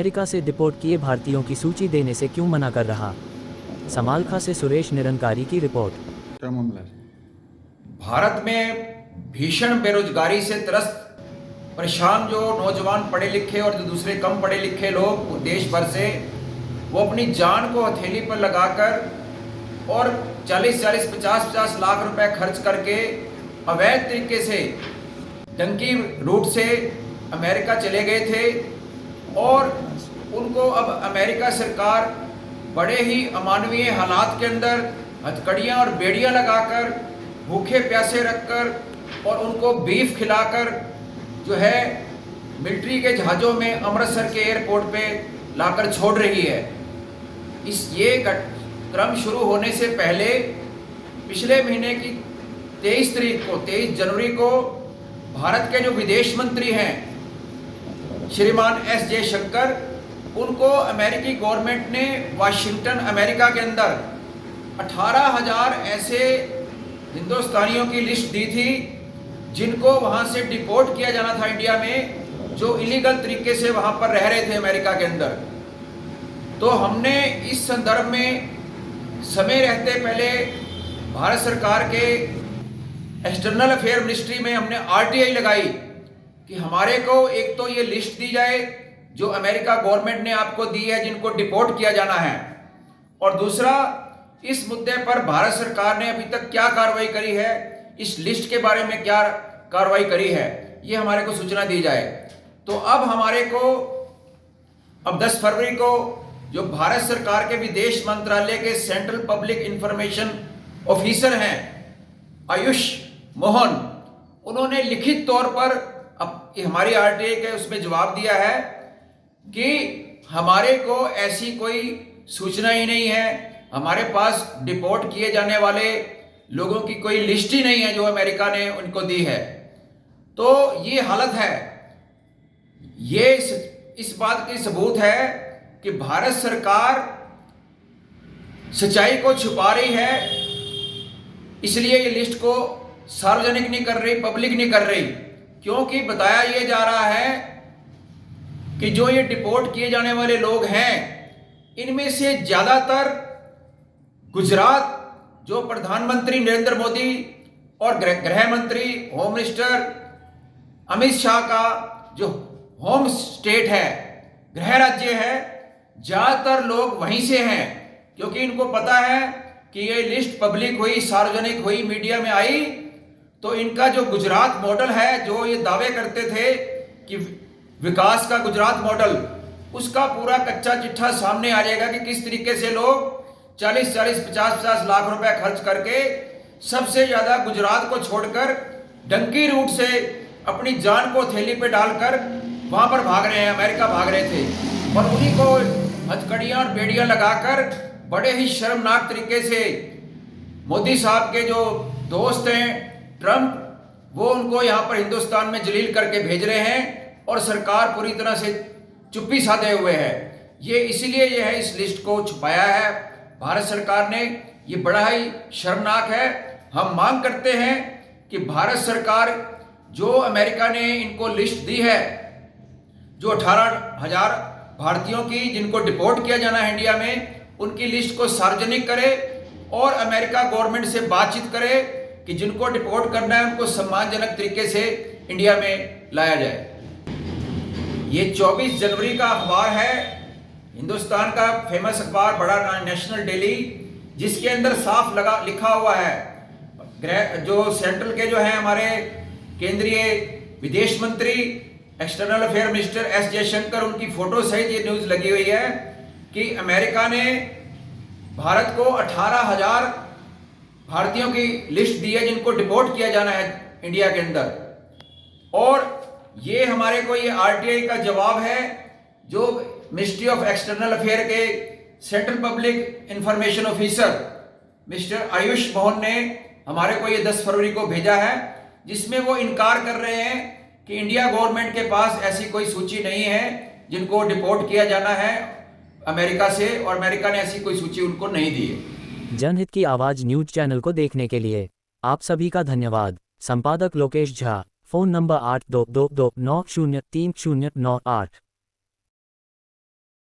America से deport किए भारतीयों की सूची देने से क्यों मना कर रहा? समालखा से सुरेश निरंकारी की रिपोर्ट। क्या मामला है? भारत में भीषण बेरोजगारी से त्रस्त परेशान जो नौजवान पढ़े लिखे और जो दूसरे कम पढ़े लिखे लोग देश भर से, वो अपनी जान को हथेली पर लगाकर और 40-40, 50-50 लाख रुपए खर्च करके अवैध तरीके से डंकी रूट से अमेरिका चले गए थे और उनको अब अमेरिका सरकार बड़े ही अमानवीय हालात के अंदर हथकड़ियाँ और बेड़ियाँ लगाकर भूखे प्यासे रखकर और उनको बीफ खिलाकर जो है मिलिट्री के जहाज़ों में अमृतसर के एयरपोर्ट पे लाकर छोड़ रही है। ये क्रम शुरू होने से पहले पिछले महीने की 23 जनवरी को भारत के जो विदेश मंत्री हैं श्रीमान एस जयशंकर, उनको अमेरिकी गवर्नमेंट ने वाशिंगटन अमेरिका के अंदर 18,000 ऐसे हिंदुस्तानियों की लिस्ट दी थी जिनको वहाँ से डिपोर्ट किया जाना था इंडिया में, जो इलीगल तरीके से वहाँ पर रह रहे थे अमेरिका के अंदर। तो हमने इस संदर्भ में समय रहते पहले भारत सरकार के एक्सटर्नल अफेयर मिनिस्ट्री में हमने आरटीआई लगाई कि हमारे को एक तो ये लिस्ट दी जाए जो अमेरिका गवर्नमेंट ने आपको दी है जिनको डिपोर्ट किया जाना है, और दूसरा इस मुद्दे पर भारत सरकार ने अभी तक क्या कार्रवाई करी है, इस लिस्ट के बारे में क्या कार्रवाई करी है, ये हमारे को सूचना दी जाए। तो अब हमारे को अब 10 फरवरी को जो भारत सरकार के विदेश मंत्रालय के सेंट्रल पब्लिक इंफॉर्मेशन ऑफिसर हैं आयुष मोहन, उन्होंने लिखित तौर पर अब हमारी आरटीआई के उसमें जवाब दिया है कि हमारे को ऐसी कोई सूचना ही नहीं है, हमारे पास डिपोर्ट किए जाने वाले लोगों की कोई लिस्ट ही नहीं है जो अमेरिका ने उनको दी है। तो ये हालत है, ये इस बात की सबूत है कि भारत सरकार सच्चाई को छुपा रही है, इसलिए ये लिस्ट को सार्वजनिक नहीं कर रही, पब्लिक नहीं कर रही, क्योंकि बताया ये जा रहा है कि जो ये डिपोर्ट किए जाने वाले लोग हैं इनमें से ज़्यादातर गुजरात जो प्रधानमंत्री नरेंद्र मोदी और गृह मंत्री होम मिनिस्टर अमित शाह का जो होम स्टेट है, गृह राज्य है, ज़्यादातर लोग वहीं से हैं, क्योंकि इनको पता है कि ये लिस्ट पब्लिक हुई, सार्वजनिक हुई, मीडिया में आई, तो इनका जो गुजरात मॉडल है, जो ये दावे करते थे कि विकास का गुजरात मॉडल, उसका पूरा कच्चा चिट्ठा सामने आ जाएगा कि किस तरीके से लोग 40-40, 50-50 लाख रुपए खर्च करके सबसे ज़्यादा गुजरात को छोड़कर डंकी रूट से अपनी जान को थैली पे डालकर वहाँ पर भाग रहे हैं, अमेरिका भाग रहे थे, और उन्हीं को हथकड़ियाँ और बेड़ियाँ लगाकर बड़े ही शर्मनाक तरीके से मोदी साहब के जो दोस्त हैं ट्रंप, वो उनको यहाँ पर हिंदुस्तान में जलील करके भेज रहे हैं और सरकार पूरी तरह से चुप्पी साधे हुए है। ये इसीलिए ये है, इस लिस्ट को छुपाया है भारत सरकार ने, ये बड़ा ही शर्मनाक है। हम मांग करते हैं कि भारत सरकार जो अमेरिका ने इनको लिस्ट दी है, जो 18,000 भारतीयों की जिनको डिपोर्ट किया जाना है इंडिया में, उनकी लिस्ट को सार्वजनिक करे और अमेरिका गवर्नमेंट से बातचीत करे कि जिनको डिपोर्ट करना है उनको सम्मानजनक तरीके से इंडिया में लाया जाए। ये 24 जनवरी का अखबार है, हिंदुस्तान का फेमस अखबार, बड़ा नेशनल डेली, जिसके अंदर साफ लिखा हुआ है, जो सेंट्रल के जो हैं हमारे केंद्रीय विदेश मंत्री external affair minister S Jaishankar, उनकी फोटो सहित ये न्यूज़ लगी हुई है कि अमेरिका ने भारत को 18,000 भारतीयों की लिस्ट दी है जिनको डिपोर्ट किया जाना है इंडिया के अंदर, और ये हमारे को ये आरटीआई का जवाब है जो मिनिस्ट्री ऑफ एक्सटर्नल अफेयर के central public information officer mister Ayush Mohan ने हमारे को ये 10 फरवरी को भेजा है, जिसमें वो इनकार कर रहे हैं कि इंडिया गवर्नमेंट के पास ऐसी कोई सूची नहीं है जिनको डिपोर्ट किया जाना है अमेरिका से, और अमेरिका ने ऐसी कोई सूची उनको नहीं दी है। जनहित की आवाज़ न्यूज चैनल को देखने के लिए आप सभी का धन्यवाद। संपादक लोकेश झा, फ़ोन नंबर 8222903098।